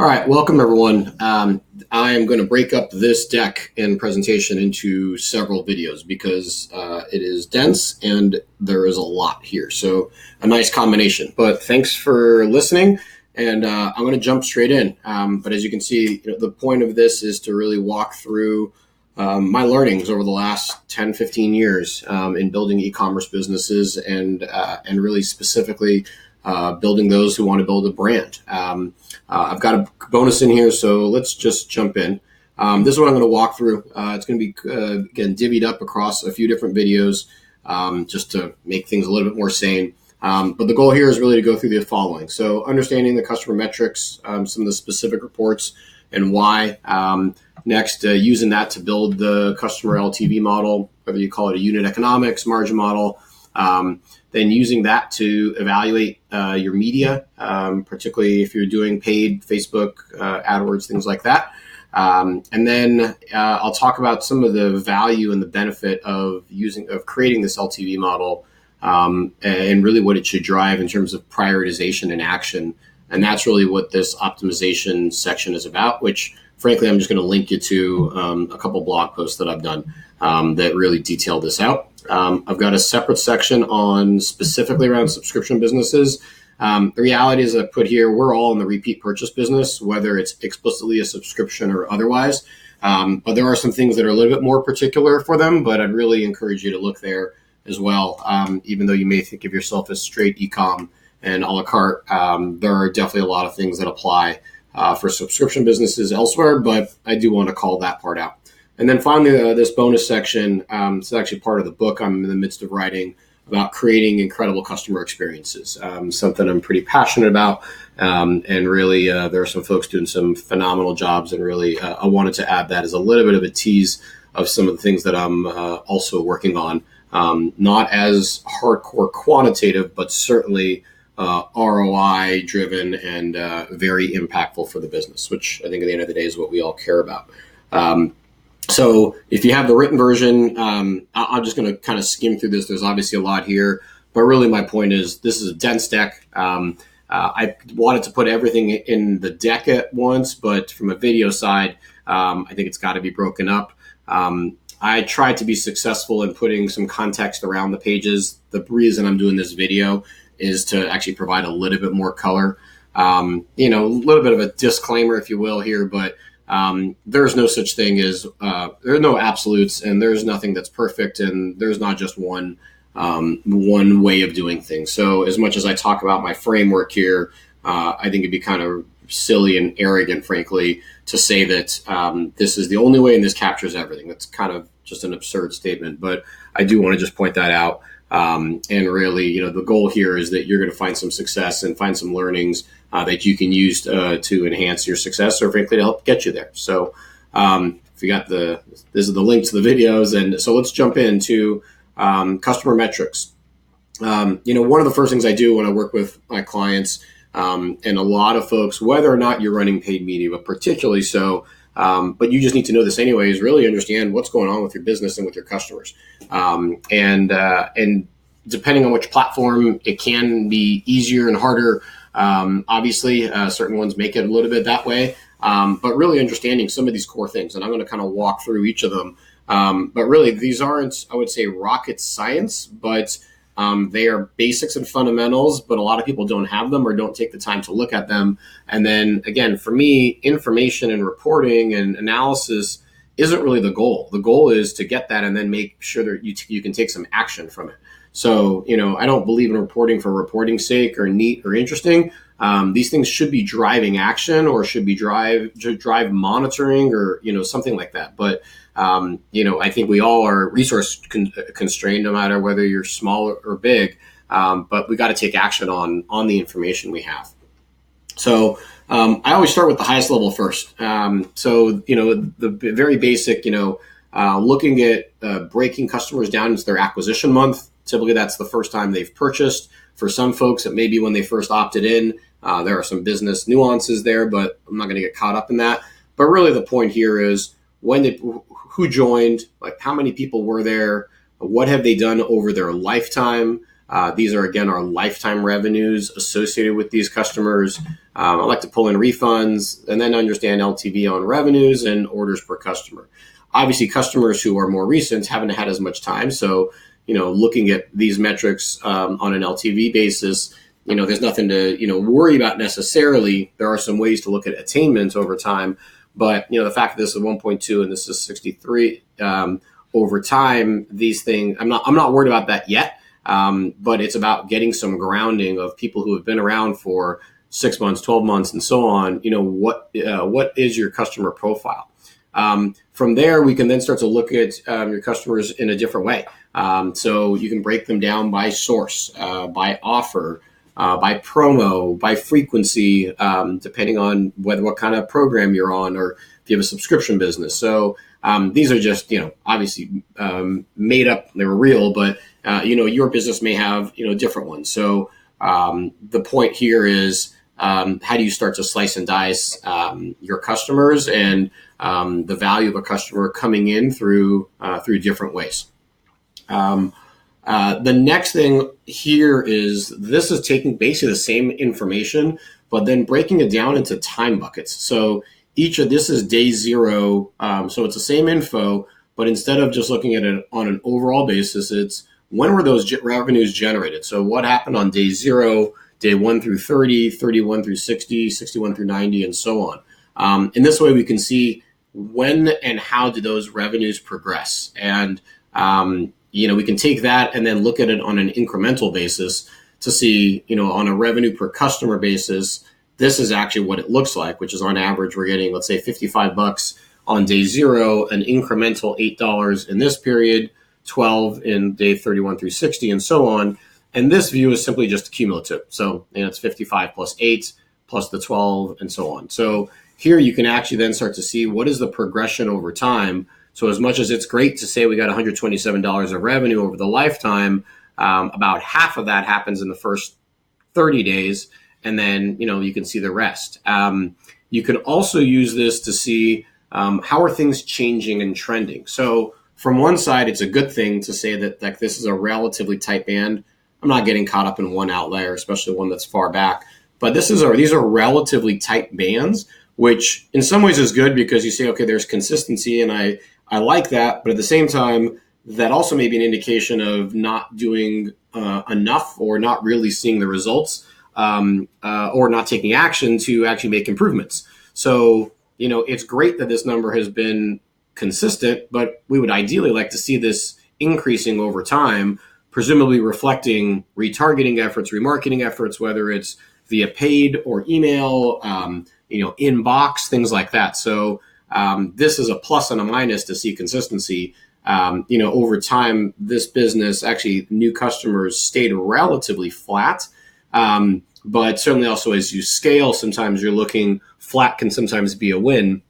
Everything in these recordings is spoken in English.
All right, welcome everyone. I am going to break up this deck and presentation into several videos because it is dense and there is a lot here. So a nice combination, but thanks for listening and I'm going to jump straight in. But as you can see, the point of this is to really walk through my learnings over the last 10, 15 years in building e-commerce businesses and really specifically building those who want to build a brand. I've got a bonus in here, so let's just jump in. This is what I'm going to walk through. It's going to be, again, divvied up across a few different videos just to make things a little bit more sane. But the goal here is really to go through the following. So understanding the customer metrics, some of the specific reports and why. Next, using that to build the customer LTV model, whether you call it a unit economics, margin model. Then using that to evaluate your media, particularly if you're doing paid Facebook, AdWords, things like that. And then I'll talk about some of the value and the benefit of creating this LTV model and really what it should drive in terms of prioritization and action. And that's really what this optimization section is about, which frankly, I'm just going to link you to a couple blog posts that I've done that really detail this out. I've got a separate section on specifically around subscription businesses. The reality is I put here, we're all in the repeat purchase business, whether it's explicitly a subscription or otherwise. But there are some things that are a little bit more particular for them, but I'd really encourage you to look there as well. Even though you may think of yourself as straight eCom and a la carte, there are definitely a lot of things that apply for subscription businesses elsewhere, but I do want to call that part out. And then finally, this bonus section, it's actually part of the book I'm in the midst of writing about creating incredible customer experiences, something I'm pretty passionate about. And really, there are some folks doing some phenomenal jobs. And really, I wanted to add that as a little bit of a tease of some of the things that I'm also working on. Not as hardcore quantitative, but certainly ROI driven and very impactful for the business, which I think at the end of the day is what we all care about. So if you have the written version, I'm just going to kind of skim through this. There's obviously a lot here, but really my point is this is a dense deck. I wanted to put everything in the deck at once, but from a video side, I think it's got to be broken up. I tried to be successful in putting some context around the pages. The reason I'm doing this video is to actually provide a little bit more color. A little bit of a disclaimer, if you will, here, but there's no such thing as there are no absolutes, and there's nothing that's perfect, and there's not just one way of doing things. So as much as I talk about my framework here, I think it'd be kind of silly and arrogant, frankly, to say that this is the only way and this captures everything. That's kind of just an absurd statement, but I do want to just point that out. And really, the goal here is that you're going to find some success and find some learnings that you can use to enhance your success or frankly to help get you there. So if you got this is the link to the videos. And so let's jump into customer metrics. One of the first things I do when I work with my clients and a lot of folks, whether or not you're running paid media, but particularly so, but you just need to know this anyway, is really understand what's going on with your business and with your customers. And depending on which platform, it can be easier and harder. Obviously, certain ones make it a little bit that way, but really understanding some of these core things. And I'm going to kind of walk through each of them. But really, these aren't, I would say, rocket science, but they are basics and fundamentals, but a lot of people don't have them or don't take the time to look at them. And then again, for me, information and reporting and analysis isn't really the goal. The goal is to get that and then make sure that you can take some action from it. So, I don't believe in reporting for reporting's sake or neat or interesting. These things should be driving action or should be drive monitoring or, something like that. But, I think we all are resource constrained, no matter whether you're small or big. But we got to take action on the information we have. So I always start with the highest level first. The very basic, looking at breaking customers down into their acquisition month. Typically, that's the first time they've purchased. For some folks, it may be when they first opted in. There are some business nuances there, but I'm not going to get caught up in that. But really, the point here is who joined, like how many people were there, what have they done over their lifetime, These are, again, our lifetime revenues associated with these customers. I like to pull in refunds and then understand LTV on revenues and orders per customer. Obviously, customers who are more recent haven't had as much time. So, looking at these metrics on an LTV basis, there's nothing to, worry about necessarily. There are some ways to look at attainment over time. But, the fact that this is 1.2 and this is 63 over time, these things, I'm not worried about that yet. But it's about getting some grounding of people who have been around for 6 months, 12 months, and so on. What is your customer profile? From there, we can then start to look at your customers in a different way. So you can break them down by source, by offer, by promo, by frequency, depending on what kind of program you're on, or if you have a subscription business. So these are just, obviously made up. They were real, but your business may have, different ones. So the point here is, how do you start to slice and dice your customers and the value of a customer coming in through different ways. The next thing here is, this is taking basically the same information, but then breaking it down into time buckets. So this is day zero. So it's the same info, but instead of just looking at it on an overall basis, it's when were those revenues generated? So what happened on day zero, day 1 through 30, 31 through 60, 61 through 90, and so on. In this way, we can see when and how do those revenues progress. And, we can take that and then look at it on an incremental basis to see, on a revenue per customer basis, this is actually what it looks like, which is on average, we're getting, let's say, $55 on day zero, an incremental $8 in this period, 12 in day 31 through 60, and so on. And this view is simply just cumulative. So it's 55 plus 8 plus the 12 and so on. So here you can actually then start to see what is the progression over time. So as much as it's great to say we got $127 of revenue over the lifetime, about half of that happens in the first 30 days. And then, you can see the rest. You can also use this to see how are things changing and trending. So from one side, it's a good thing to say that this is a relatively tight band. I'm not getting caught up in one outlier, especially one that's far back. But these are relatively tight bands, which in some ways is good because you say, okay, there's consistency, and I like that. But at the same time, that also may be an indication of not doing enough, or not really seeing the results, or not taking action to actually make improvements. So, it's great that this number has been consistent, but we would ideally like to see this increasing over time, presumably reflecting retargeting efforts, remarketing efforts, whether it's via paid or email, inbox, things like that. So this is a plus and a minus to see consistency. Over time, this business, actually new customers stayed relatively flat. But certainly also as you scale, sometimes you're looking flat can sometimes be a win,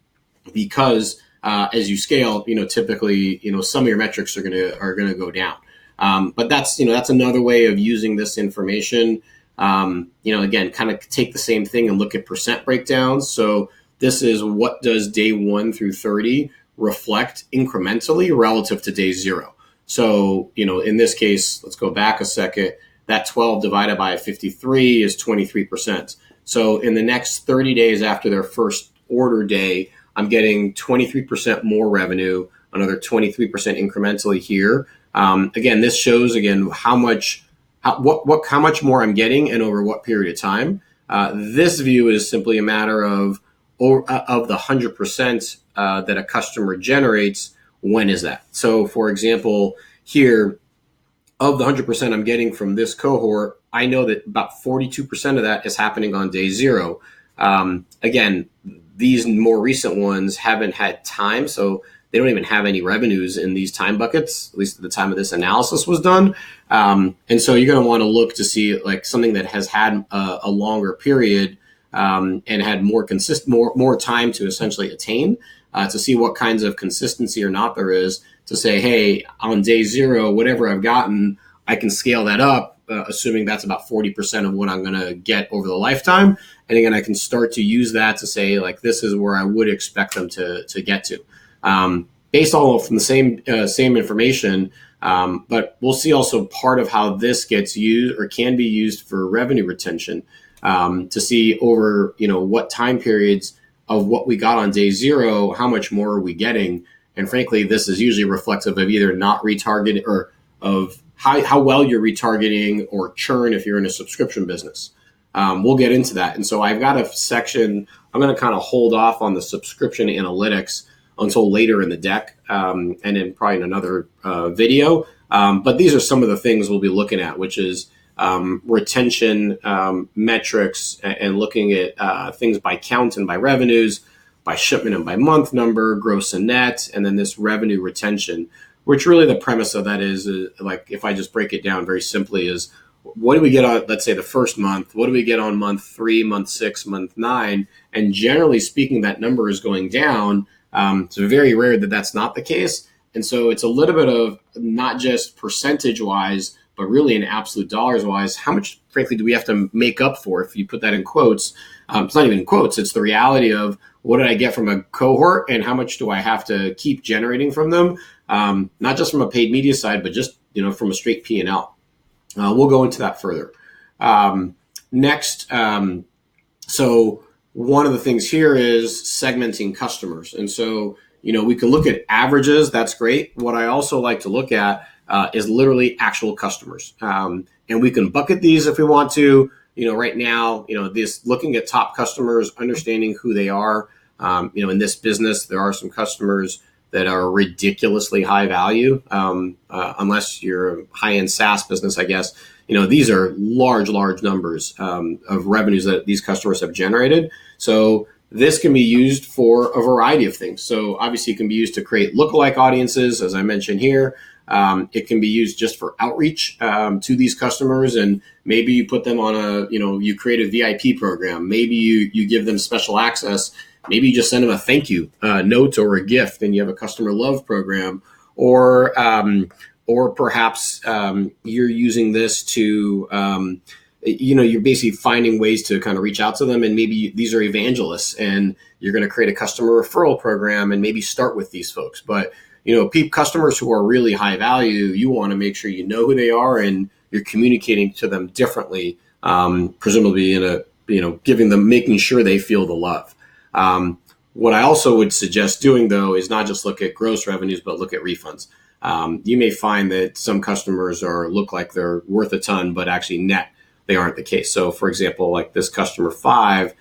because as you scale, typically, some of your metrics are gonna go down. But that's another way of using this information. Again, kind of take the same thing and look at percent breakdowns. So this is what does day 1 through 30 reflect incrementally relative to day 0. So, in this case, let's go back a second. That 12 divided by 53 is 23%. So in the next 30 days after their first order day, I'm getting 23% more revenue, another 23% incrementally here. Again, this shows how much more I'm getting and over what period of time. This view is simply a matter of the 100% that a customer generates. When is that? So, for example, here, of the 100% I'm getting from this cohort, I know that about 42% of that is happening on day 0. Again, these more recent ones haven't had time, so they don't even have any revenues in these time buckets, at least at the time of this analysis was done. And so you're going to want to look to see like something that has had a longer period and had more time to essentially attain, to see what kinds of consistency or not there is, to say, hey, on day 0, whatever I've gotten, I can scale that up, assuming that's about 40% of what I'm going to get over the lifetime. And again, I can start to use that to say, like, this is where I would expect them to get to. Based all from the same information, But we'll see also part of how this gets used or can be used for revenue retention, to see over, what time periods of what we got on day zero, how much more are we getting? And frankly, this is usually reflective of either not retargeting or of how well you're retargeting or churn if you're in a subscription business. We'll get into that. And so I've got a section, I'm going to kind of hold off on the subscription analytics until later in the deck, and then probably in another video. But these are some of the things we'll be looking at, which is retention metrics and looking at things by count and by revenues, by shipment and by month number, gross and net, and then this revenue retention, which really the premise of that is like, if I just break it down very simply, is what do we get on, let's say, the first month? What do we get on month 3, month 6, month 9? And generally speaking, that number is going down. It's very rare that that's not the case. And so it's a little bit of not just percentage wise, but really in absolute dollars wise, how much, frankly, do we have to make up for? If you put that in quotes, it's not even quotes. It's the reality of what did I get from a cohort and how much do I have to keep generating from them? Not just from a paid media side, but just, from a straight P&L. We'll go into that further. Next, so one of the things here is segmenting customers. And so, we can look at averages. That's great. What I also like to look at is literally actual customers. And we can bucket these if we want to. Right now, this looking at top customers, understanding who they are. In this business, there are some customers that are ridiculously high value, unless you're a high-end SaaS business, I guess. These are large numbers of revenues that these customers have generated. So this can be used for a variety of things. So obviously it can be used to create lookalike audiences, as I mentioned here. It can be used just for outreach to these customers, and maybe you put them on you create a VIP program. Maybe you give them special access. Maybe you just send them a thank you note or a gift, and you have a customer love program, or perhaps you're using this to, you're basically finding ways to kind of reach out to them, and maybe these are evangelists, and you're going to create a customer referral program, and maybe start with these folks. But customers who are really high value, you want to make sure you know who they are, and you're communicating to them differently, presumably in a making sure they feel the love. What I also would suggest doing, though, is not just look at gross revenues, but look at refunds. You may find that some customers look like they're worth a ton, but actually net, they aren't the case. So, for example, like this customer 5,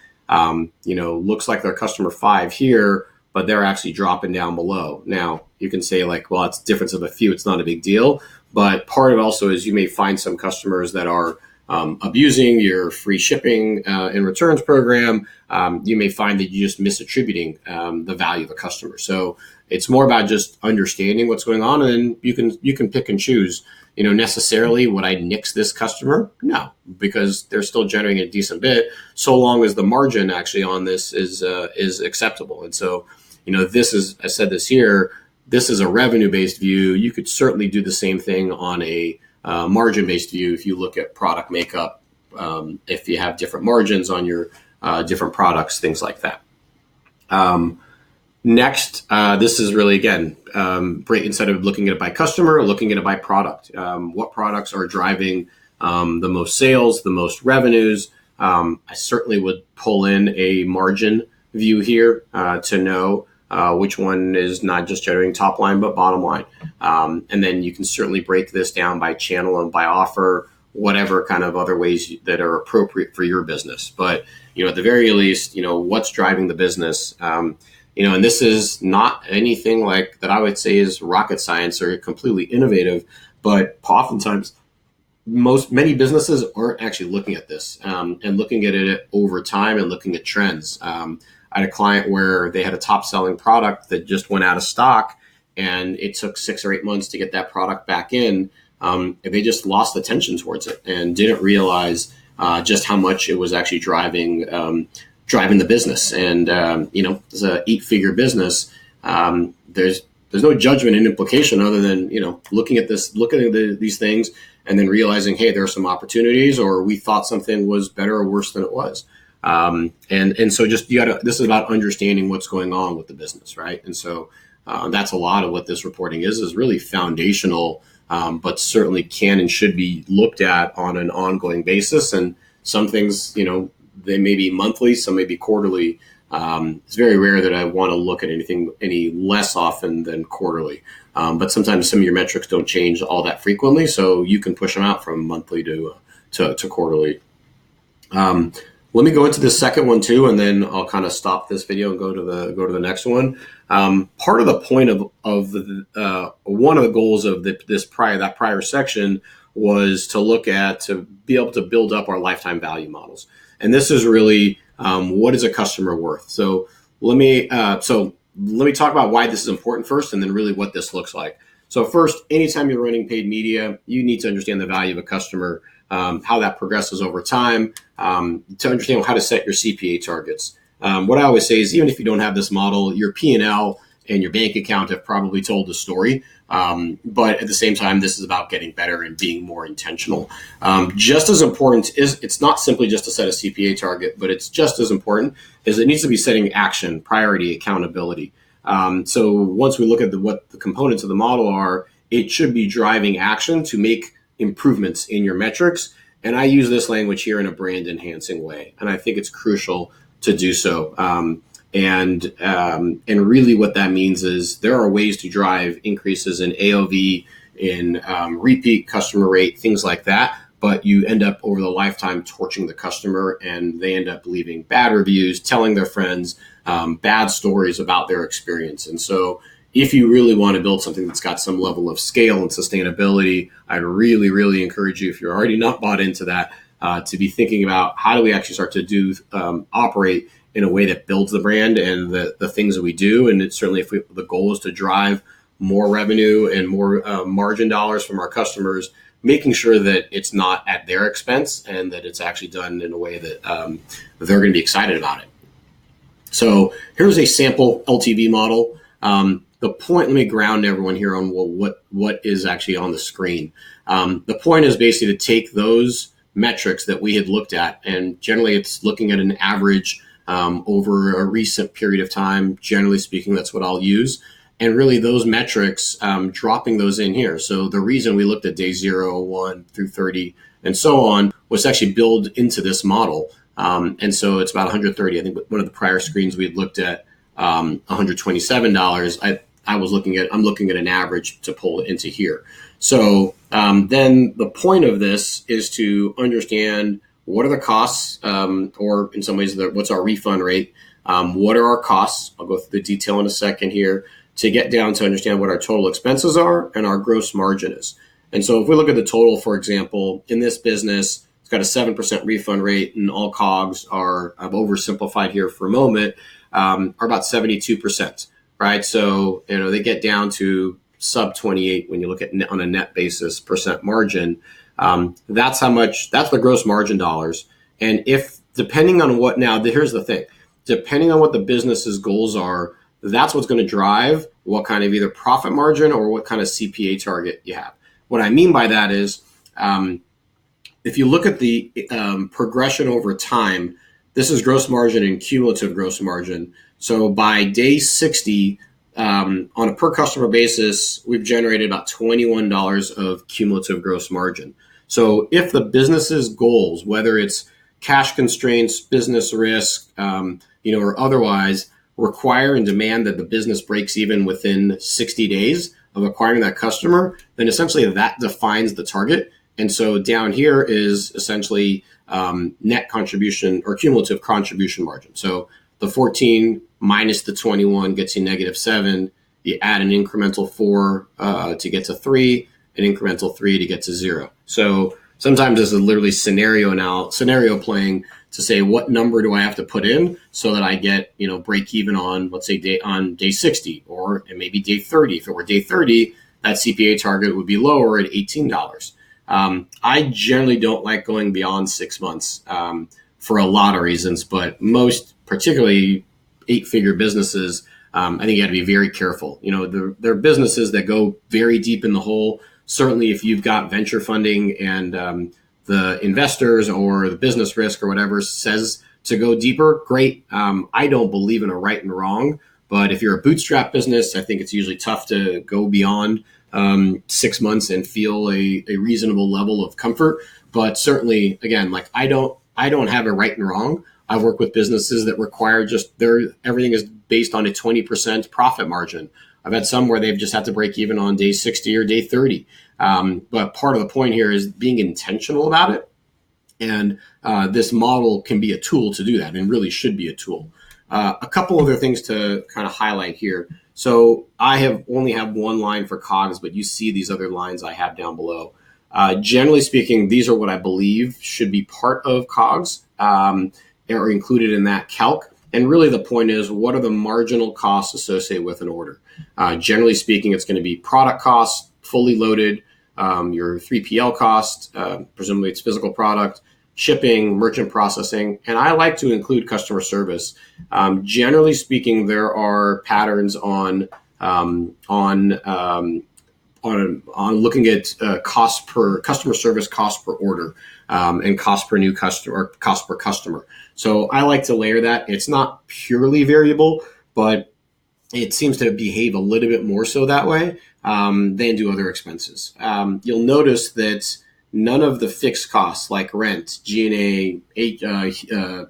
looks like they're customer 5 here, but they're actually dropping down below. Now, you can say like, well, it's a difference of a few. It's not a big deal. But part of it also is you may find some customers that are abusing your free shipping and returns program. You may find that you're just misattributing the value of a customer. So it's more about just understanding what's going on, and you can pick and choose. Necessarily would I nix this customer? No, because they're still generating a decent bit, so long as the margin actually on this is acceptable. And so, this is, I said this here, this is a revenue-based view. You could certainly do the same thing on a margin-based view if you look at product makeup, if you have different margins on your different products, things like that. Next, this is really, again, instead of looking at it by customer, looking at it by product. What products are driving the most sales, the most revenues? I certainly would pull in a margin view here to know which one is not just generating top line, but bottom line. And then you can certainly break this down by channel and by offer, whatever kind of other ways that are appropriate for your business. But, at the very least, what's driving the business? And this is not anything like that I would say is rocket science or completely innovative, but oftentimes many businesses aren't actually looking at this and looking at it over time and looking at trends. I had a client where they had a top selling product that just went out of stock, and it took 6 or 8 months to get that product back in. They just lost attention towards it and didn't realize just how much it was actually driving the business. And, it's an 8-figure business. There's no judgment and implication other than, looking at these things and then realizing, hey, there are some opportunities, or we thought something was better or worse than it was. And so just, this is about understanding what's going on with the business. Right. And so, that's a lot of what this reporting is really foundational but certainly can and should be looked at on an ongoing basis. And some things, they may be monthly, some may be quarterly. It's very rare that I want to look at anything any less often than quarterly. But sometimes some of your metrics don't change all that frequently, so you can push them out from monthly to quarterly. Let me go into the second one too, and then I'll kind of stop this video and go to the next one. Part of the point of one of the goals of that prior section was to be able to build up our lifetime value models, and this is really what is a customer worth. So let me talk about why this is important first, and then really what this looks like. So first, anytime you're running paid media, you need to understand the value of a customer, how that progresses over time, to understand how to set your CPA targets. What I always say is, even if you don't have this model, your P&L and your bank account have probably told the story. But at the same time, this is about getting better and being more intentional. Just as important is, it's not simply just to set a CPA target, but it's just as important is it needs to be setting action, priority, accountability. So once we look at what the components of the model are, it should be driving action to make improvements in your metrics. And I use this language here in a brand enhancing way. And I think it's crucial to do so. And really what that means is there are ways to drive increases in AOV, in repeat customer rate, things like that. But you end up over the lifetime torching the customer, and they end up leaving bad reviews, telling their friends bad stories about their experience. And so if you really want to build something that's got some level of scale and sustainability, I'd really, really encourage you, if you're already not bought into that, to be thinking about how do we actually start to operate in a way that builds the brand and the things that we do. And it's certainly the goal is to drive more revenue and more margin dollars from our customers, making sure that it's not at their expense and that it's actually done in a way that they're going to be excited about it. So here's a sample LTV model. The point, let me ground everyone here on what is actually on the screen. The point is basically to take those metrics that we had looked at, and generally it's looking at an average over a recent period of time. Generally speaking, that's what I'll use. And really those metrics, dropping those in here. So the reason we looked at day 0, 1 through 30 and so on was actually build into this model. And so it's about 130. I think one of the prior screens we had looked at $127. I'm looking at an average to pull it into here. So then the point of this is to understand what are the costs, or in some ways, what's our refund rate? What are our costs? I'll go through the detail in a second here to get down to understand what our total expenses are and our gross margin is. And so if we look at the total, for example, in this business, it's got a 7% refund rate, and all COGS are, I've oversimplified here for a moment, are about 72%, right? So, they get down to sub 28 when you look at on a net basis percent margin. That's the gross margin dollars. And depending on here's the thing, depending on what the business's goals are, that's what's going to drive what kind of either profit margin or what kind of CPA target you have. What I mean by that is, if you look at the progression over time, this is gross margin and cumulative gross margin. So by day 60, on a per customer basis, we've generated about $21 of cumulative gross margin. So if the business's goals, whether it's cash constraints, business risk, or otherwise, require and demand that the business breaks even within 60 days of acquiring that customer, then essentially that defines the target. And so down here is essentially net contribution or cumulative contribution margin. So the 14 minus the 21 gets you -7. You add an incremental 4 to get to 3, an incremental 3 to get to 0. So sometimes this is literally scenario playing to say, what number do I have to put in so that I get, break even on, let's say, day 60, or it may be day 30. If it were day 30, that CPA target would be lower at $18. I generally don't like going beyond 6 months for a lot of reasons, but most, particularly 8-figure businesses, I think you got to be very careful. There are businesses that go very deep in the hole. Certainly, if you've got venture funding and the investors or the business risk or whatever says to go deeper, great. I don't believe in a right and wrong But if you're a bootstrap business, I think it's usually tough to go beyond 6 months and feel a reasonable level of comfort. But certainly, again, like I don't have a right and wrong. I've worked with businesses that require just everything is based on a 20% profit margin. I've had some where they've just had to break even on day 60 or day 30. But part of the point here is being intentional about it. And this model can be a tool to do that, and really should be a tool. A couple other things to kind of highlight here. So I only have one line for COGS, but you see these other lines I have down below. Generally speaking, these are what I believe should be part of COGS or included in that calc. And really the point is, what are the marginal costs associated with an order? Generally speaking, it's going to be product costs, fully loaded, your 3PL cost, presumably it's physical product, shipping, merchant processing, and I like to include customer service. Generally speaking, there are patterns on looking at cost per customer service, cost per order, and cost per new customer, or cost per customer. So I like to layer that. It's not purely variable, but it seems to behave a little bit more so that way than do other expenses. You'll notice that none of the fixed costs like rent, G&A,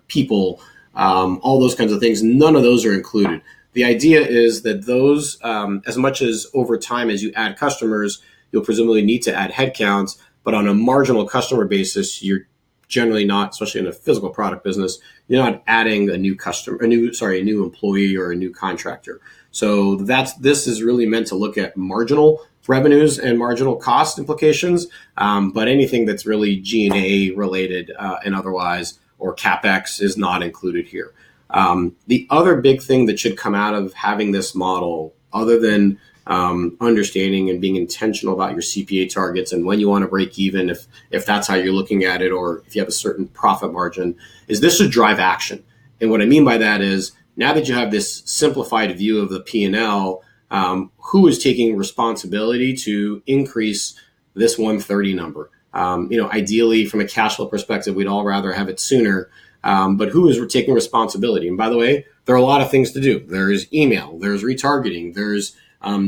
people, all those kinds of things, none of those are included. The idea is that those, as much as over time as you add customers, you'll presumably need to add headcounts, but on a marginal customer basis, you're generally not, especially in a physical product business, you're not adding a new customer, a new employee or a new contractor. So this is really meant to look at marginal revenues and marginal cost implications, but anything that's really G&A related and otherwise, or CapEx, is not included here. The other big thing that should come out of having this model, other than understanding and being intentional about your CPA targets and when you want to break even, if that's how you're looking at it, or if you have a certain profit margin, is this should drive action. And what I mean by that is, now that you have this simplified view of the P&L, who is taking responsibility to increase this 130 number? Ideally, from a cash flow perspective, we'd all rather have it sooner. But who is taking responsibility? And by the way, there are a lot of things to do. There's email, there's retargeting, there's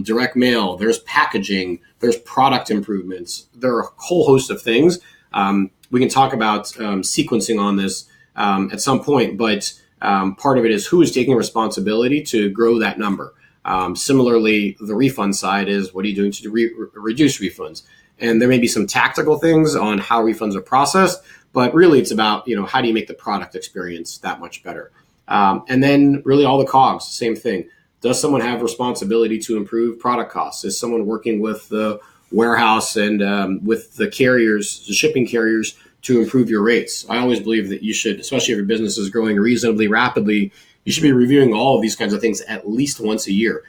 direct mail, there's packaging, there's product improvements. There are a whole host of things. We can talk about sequencing on this at some point, but part of it is who is taking responsibility to grow that number. Similarly, the refund side is, what are you doing to reduce refunds? And there may be some tactical things on how refunds are processed, but really it's about, how do you make the product experience that much better? And then really all the COGS, same thing. Does someone have responsibility to improve product costs? Is someone working with the warehouse and with the carriers, the shipping carriers, to improve your rates? I always believe that you should, especially if your business is growing reasonably rapidly, you should be reviewing all of these kinds of things at least once a year.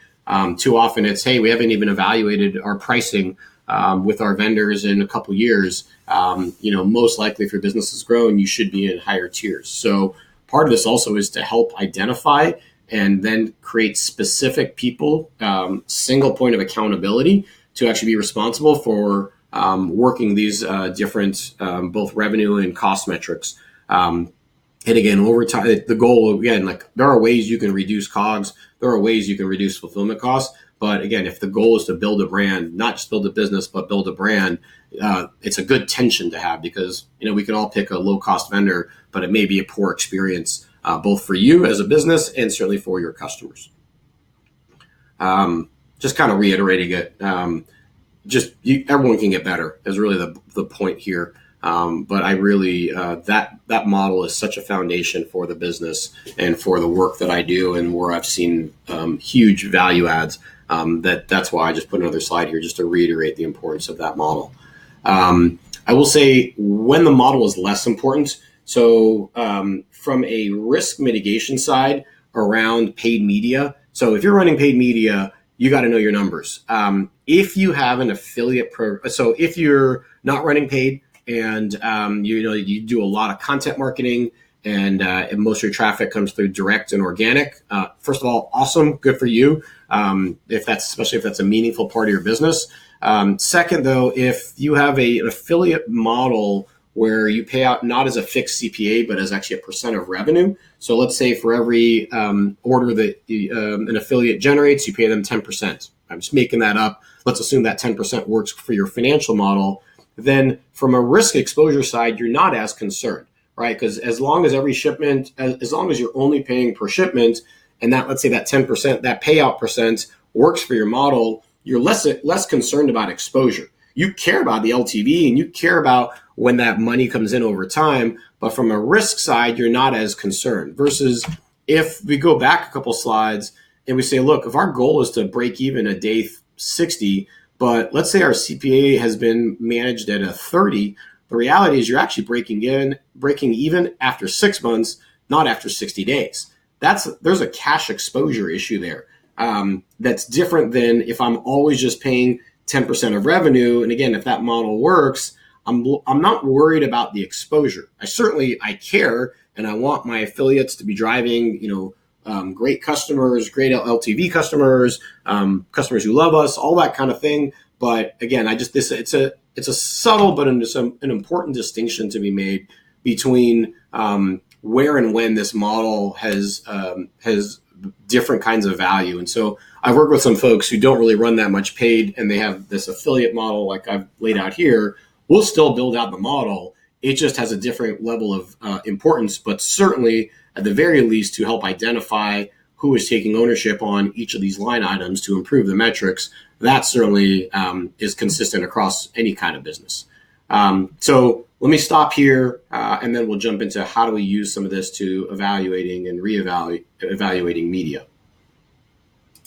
Too often it's, hey, we haven't even evaluated our pricing with our vendors in a couple years. Most likely if your business is growing, you should be in higher tiers. So part of this also is to help identify and then create specific people, single point of accountability to actually be responsible for working these different both revenue and cost metrics. And again, over time, the goal, again, like there are ways you can reduce COGS, there are ways you can reduce fulfillment costs. But again, if the goal is to build a brand, not just build a business, but build a brand, it's a good tension to have, because, we can all pick a low cost vendor, but it may be a poor experience, both for you as a business and certainly for your customers. Just kind of reiterating it, everyone can get better is really the point here. But I really, that model is such a foundation for the business and for the work that I do, and where I've seen huge value adds. That's why I just put another slide here just to reiterate the importance of that model. I will say when the model is less important. So from a risk mitigation side around paid media. So if you're running paid media, you got to know your numbers. If you have an affiliate so if you're not running paid and you do a lot of content marketing and most of your traffic comes through direct and organic, first of all, awesome, good for you. Especially if that's a meaningful part of your business. Second, though, if you have an affiliate model where you pay out not as a fixed CPA, but as actually a percent of revenue. So let's say for every order that an affiliate generates, you pay them 10%. I'm just making that up. Let's assume that 10% works for your financial model. Then from a risk exposure side, you're not as concerned, right? Because as long as every shipment, as long as you're only paying per shipment, and that, let's say that 10%, that payout percent works for your model, you're less concerned about exposure. You care about the LTV and you care about when that money comes in over time, but from a risk side, you're not as concerned. Versus if we go back a couple slides and we say, look, if our goal is to break even at day 60, but let's say our CPA has been managed at a 30, the reality is you're actually breaking even after 6 months, not after 60 days. There's a cash exposure issue there. That's different than if I'm always just paying 10% of revenue. And again, if that model works, I'm not worried about the exposure. I care, and I want my affiliates to be driving, great customers, great LTV customers, customers who love us, all that kind of thing. But again, it's a subtle but an important distinction to be made between where and when this model has different kinds of value. And so I've worked with some folks who don't really run that much paid, and they have this affiliate model like I've laid out here. We'll still build out the model. It just has a different level of importance, but certainly at the very least to help identify who is taking ownership on each of these line items to improve the metrics. That certainly is consistent across any kind of business. So let me stop here, and then we'll jump into how do we use some of this to evaluating and evaluating media.